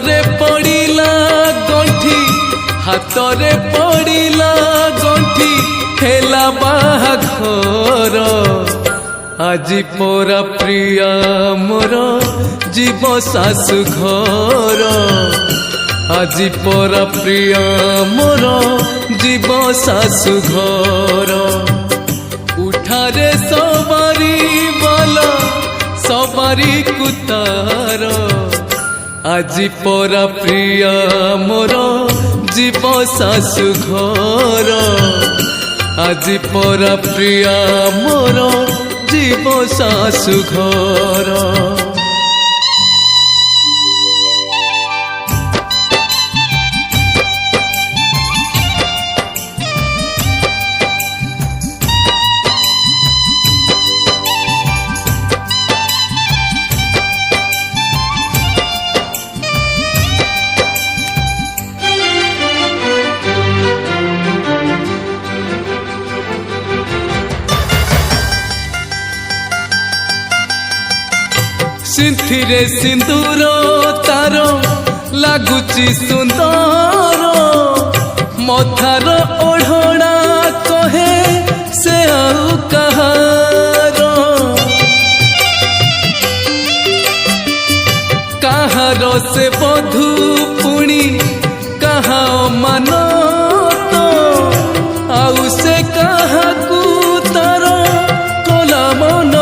ହାତରେ ପଡ଼ିଲା ଗଣ୍ଠି ହାତରେ ପଡ଼ିଲା ଗଣ୍ଠି ହେଲା ବାହାଘର ଆଜି ପରା ପ୍ରିୟା ମୋର ଯିବ ଶାଶୁ ଘର ଆଜି ପରା ପ୍ରିୟା ମୋର ଯିବ ଶାଶୁ ଘର ଉଠାରେ ସବାରି ବାଲା ସବାରି କୁତାର ଆଜି ପରା ପ୍ରିୟା ମୋର ଯିବ ଶାଶୁ ଘର ଆଜି ପରା ପ୍ରିୟା ମୋର ଯିବ ଶାଶୁ ଘର सिंथिरे सिंदूर तार लगुची सुंदर मथार ओढ़ना कहे से आउ कहार कहार से बधू पुणी कहा मान तो आउ से कहा तार कला मन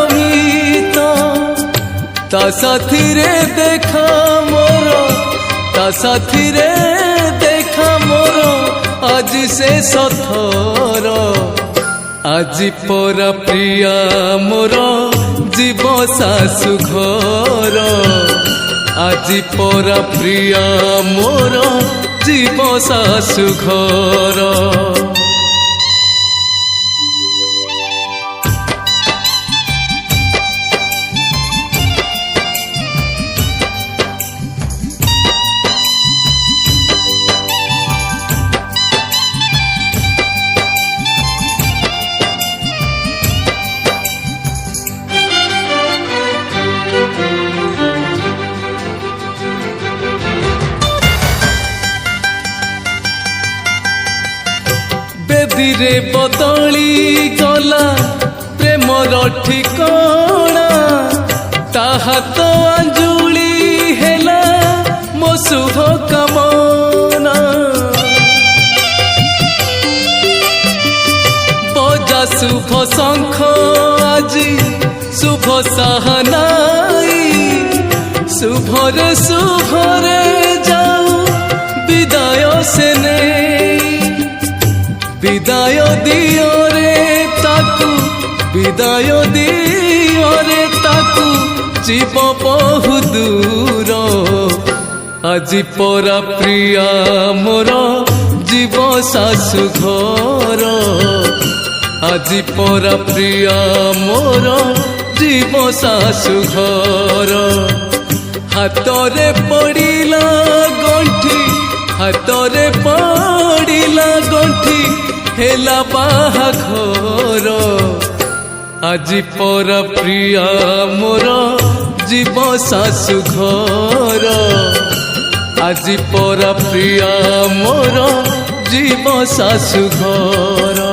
ता साथी रे देखा मोरो ता साथी रे देखा मोरो आज से सथर आज परा प्रिया मोरो जीव सासु घर आज परा प्रिया मोरो जीव सासु घर रे बदली गला प्रेमर ठिकणा ताहा तो अंजुली हेला मो शुभ कामना बजा शुभ शंख आजी शुभ साहनाई शुभरे शुभरे जाऊ विदाय से विदाय दियो रे ताकू विदाय दियो रे ताकू जीव बहु दूर आज परा प्रिया मोर जीव सासु घर आज परा प्रिया मोर जीव सासु घर हातरे पड़िला गंठी हातरे पड़िला गंठी हेला बाहाघर आज परा प्रिया मोर जीव सासु घर आज परा प्रिया मोर जीव सासु घर।